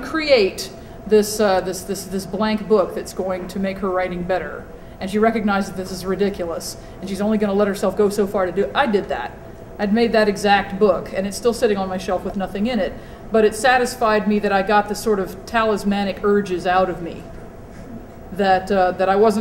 create this blank book that's going to make her writing better, and she recognizes this is ridiculous, and she's only going to let herself go so far to do it. I did that. I'd made that exact book, and it's still sitting on my shelf with nothing in it, but it satisfied me that I got the sort of talismanic urges out of me, that I was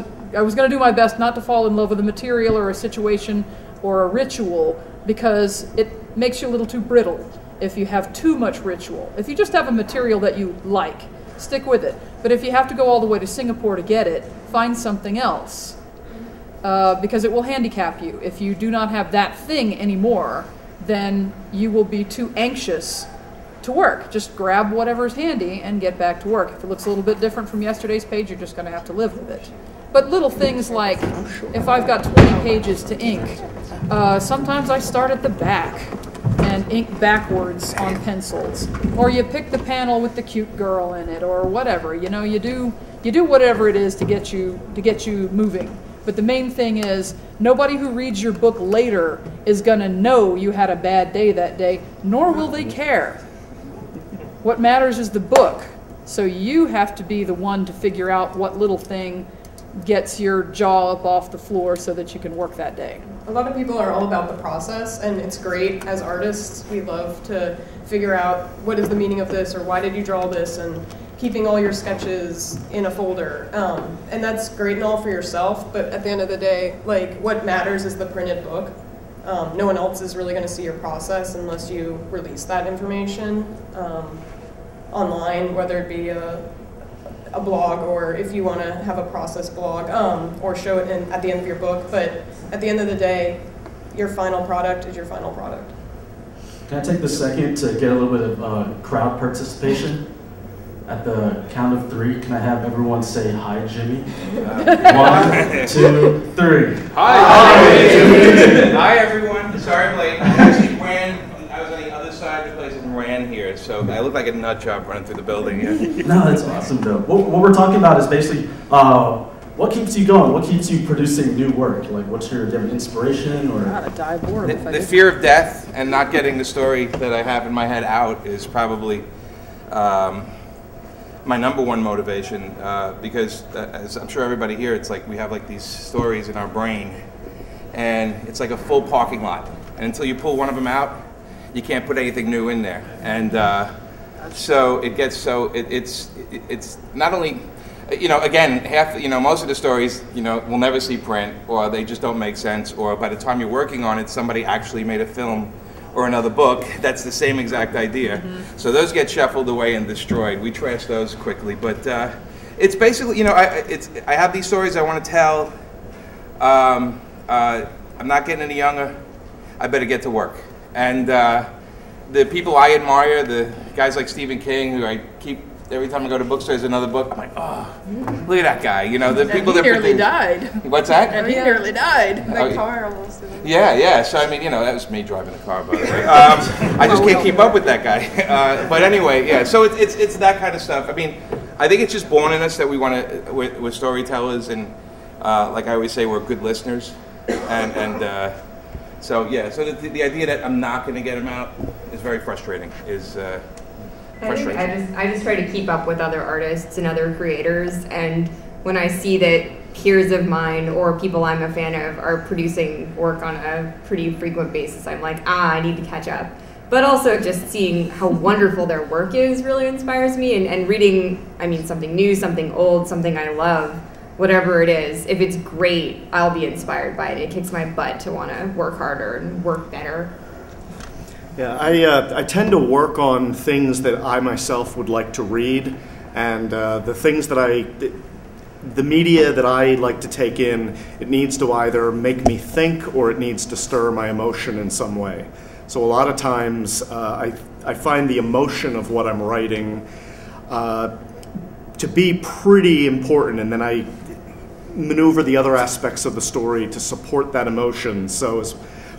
going to do my best not to fall in love with a material or a situation or a ritual, because it makes you a little too brittle if you have too much ritual. If you just have a material that you like, stick with it. But if you have to go all the way to Singapore to get it, find something else, because it will handicap you. If you do not have that thing anymore, then you will be too anxious to work. Just grab whatever's handy and get back to work. If it looks a little bit different from yesterday's page, you're just going to have to live with it. But little things like, if I've got 20 pages to ink, sometimes I start at the back and ink backwards on pencils. Or you pick the panel with the cute girl in it, or whatever. You know, you do whatever it is to get you moving. But the main thing is, nobody who reads your book later is going to know you had a bad day that day, nor will they care. What matters is the book. So you have to be the one to figure out what little thing gets your jaw up off the floor so that you can work that day. A lot of people are all about the process, and it's great. As artists, we love to figure out what is the meaning of this, or why did you draw this, and keeping all your sketches in a folder. And that's great and all for yourself, but at the end of the day, like, what matters is the printed book. No one else is really going to see your process unless you release that information online, whether it be a blog, or if you want to have a process blog, or show it at the end of your book. But at the end of the day, your final product is your final product. Can I take the second to get a little bit of crowd participation? At the count of 3, can I have everyone say hi, Jimmy? 1, 2, 3. Hi, Jimmy. Hi, everyone. Sorry I'm late. I was on the other side of the place and ran here, so I look like a nut job running through the building here. No, that's awesome, though. What we're talking about is basically what keeps you going? What keeps you producing new work? Like, what's your different inspiration? Or the fear of death and not getting the story that I have in my head out is probably my #1 motivation, because as I'm sure everybody here, it's like we have like these stories in our brain, and it's like a full parking lot, and until you pull one of them out, you can't put anything new in there. And so it gets it's not only, you know, again, most of the stories, we'll never see print, or they just don't make sense, or by the time you're working on it, somebody actually made a film or another book that's the same exact idea. So those get shuffled away and destroyed. We trash those quickly, but it's basically, I have these stories I want to tell. I'm not getting any younger. I better get to work. And the people I admire, the guys like Stephen King, who I keep, every time I go to bookstores, another book, I'm like, oh, look at that guy. The people that nearly died. What's that? And he nearly died. The car almost. Yeah. So I mean, that was me driving the car, by the way. I just can't keep up with that guy. But anyway, yeah. So it's that kind of stuff. I mean, I think it's just born in us that we want to. We're storytellers, and like I always say, we're good listeners, and so yeah. So the idea that I'm not going to get them out is very frustrating. I just try to keep up with other artists and other creators, and when I see that peers of mine or people I'm a fan of are producing work on a pretty frequent basis, I'm like, I need to catch up. But also just seeing how wonderful their work is really inspires me, and reading, something new, something old, something I love, whatever it is, if it's great, I'll be inspired by it. It kicks my butt to want to work harder and work better. Yeah, I tend to work on things that I myself would like to read, and the media that I like to take in, it needs to either make me think or it needs to stir my emotion in some way. So a lot of times I find the emotion of what I'm writing to be pretty important, and then I maneuver the other aspects of the story to support that emotion. So as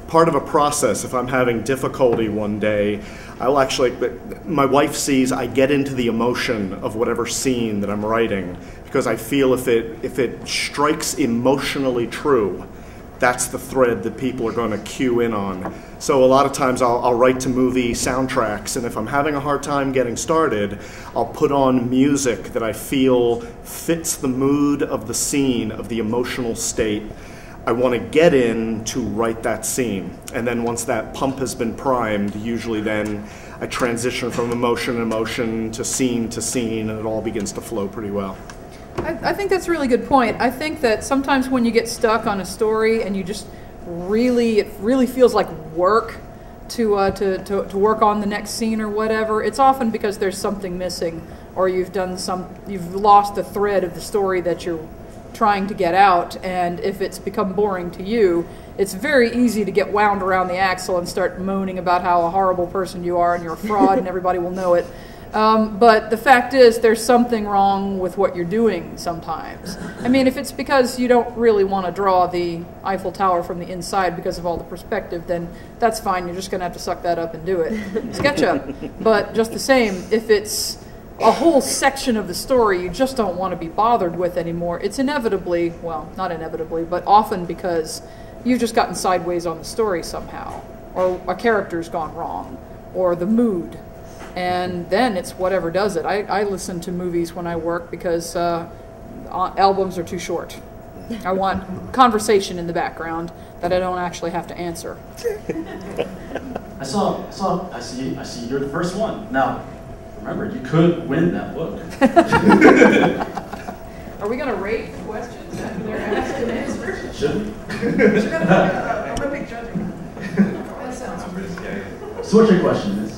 part of a process, if I'm having difficulty one day, I'll actually, my wife sees I get into the emotion of whatever scene that I'm writing, because I feel if it strikes emotionally true, that's the thread that people are going to cue in on. So a lot of times I'll write to movie soundtracks, and if I'm having a hard time getting started, I'll put on music that I feel fits the mood of the scene, of the emotional state I want to get in to write that scene. And then once that pump has been primed, usually then I transition from emotion to emotion to scene, and it all begins to flow pretty well. I think that's a really good point. I think that sometimes when you get stuck on a story and you just it really feels like work to work on the next scene or whatever, it's often because there's something missing, or you've lost the thread of the story that you're trying to get out. And if it's become boring to you, it's very easy to get wound around the axle and start moaning about how a horrible person you are and you're a fraud and everybody will know it. But the fact is, there's something wrong with what you're doing sometimes. I mean, if it's because you don't really want to draw the Eiffel Tower from the inside because of all the perspective, then that's fine. You're just going to have to suck that up and do it. SketchUp. But just the same, if it's a whole section of the story you just don't want to be bothered with anymore, it's inevitably, well, not inevitably, but often because you've just gotten sideways on the story somehow, or a character's gone wrong, or the mood. And then it's whatever does it. I listen to movies when I work because albums are too short. I want conversation in the background that I don't actually have to answer. I see you're the first one. Now, remember, you could win that book. Are we going to rate questions after they're asked and answered? Should we? You're going to Olympic judging. That sounds pretty scary. So what's your question, Miss?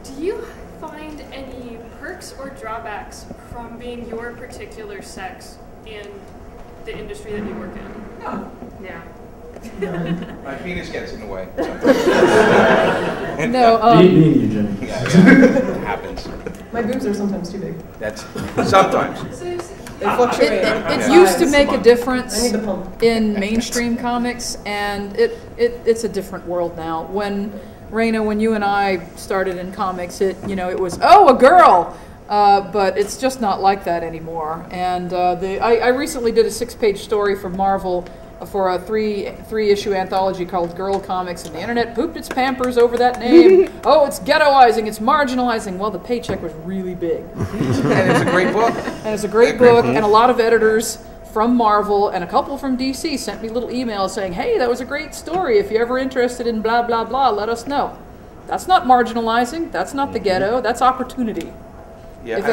Do you find any perks or drawbacks from being your particular sex in the industry that you work in? No. Yeah. My penis gets in the way. No. Me and you, Jimmy. Yeah, it happens. My boobs are sometimes too big. That's sometimes. They fluctuate. It used to make a difference I need the pump. in mainstream comics, and it's a different world now. When Raina, when you and I started in comics, it was, oh, a girl, but it's just not like that anymore. And I recently did a 6-page story for Marvel for a three-issue anthology called Girl Comics, and the internet pooped its pampers over that name. Oh, it's ghettoizing, it's marginalizing. Well, the paycheck was really big. And it's a great book. And it's a great book, and a lot of editors from Marvel and a couple from DC sent me little emails saying, hey, that was a great story. If you're ever interested in blah, blah, blah, let us know. That's not marginalizing. That's not the ghetto. That's opportunity. Yeah, if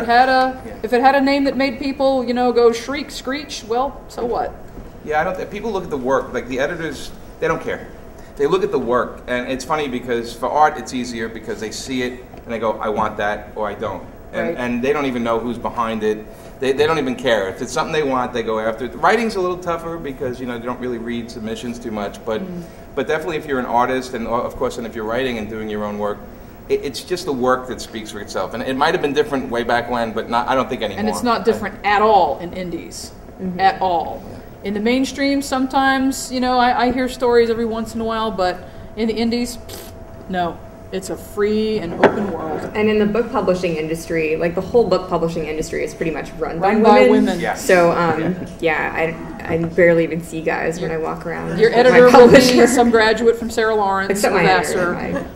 it had a name that made people, go shriek, screech, well, so what? Yeah, people look at the work, like the editors, they don't care. They look at the work, and it's funny because for art it's easier because they see it and they go, I want that, or I don't. And they don't even know who's behind it. They don't even care. If it's something they want, they go after it. Writing's a little tougher because they don't really read submissions too much, but definitely if you're an artist, and of course, and if you're writing and doing your own work, it's just the work that speaks for itself. And it might have been different way back when, but I don't think anymore. And it's not different at all in indies, at all. Yeah. In the mainstream, sometimes, I hear stories every once in a while, but in the indies, no. It's a free and open world. And in the book publishing industry, like the whole book publishing industry is pretty much run by women. Yeah. So, I barely even see guys when I walk around. Your editor will be some graduate from Sarah Lawrence. Except my editor.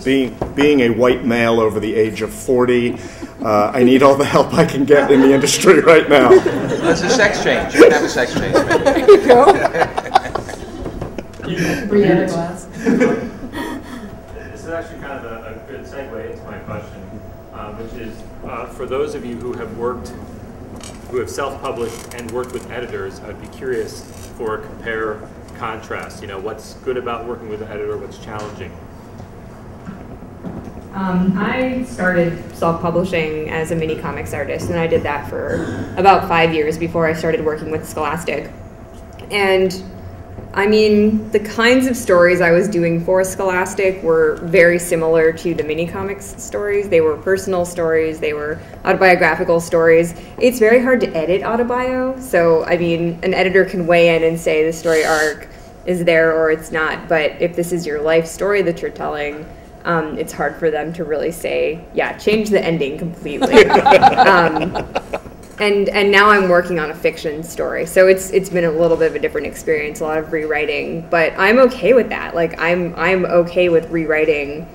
Being a white male over the age of 40, I need all the help I can get in the industry right now. That's a sex change. You can have a sex change. There you go. Brianna Glass. This is actually kind of a good segue into my question, which is for those of you who have self-published and worked with editors, I'd be curious for a compare contrast. What's good about working with an editor, what's challenging? I started self-publishing as a mini comics artist, and I did that for about 5 years before I started working with Scholastic. And I mean, the kinds of stories I was doing for Scholastic were very similar to the mini comics stories. They were personal stories, they were autobiographical stories. It's very hard to edit autobio, so I mean, an editor can weigh in and say the story arc is there or it's not, but if this is your life story that you're telling, it's hard for them to really say, yeah, change the ending completely. And now I'm working on a fiction story, so it's been a little bit of a different experience, a lot of rewriting, but I'm okay with that. Like I'm okay with rewriting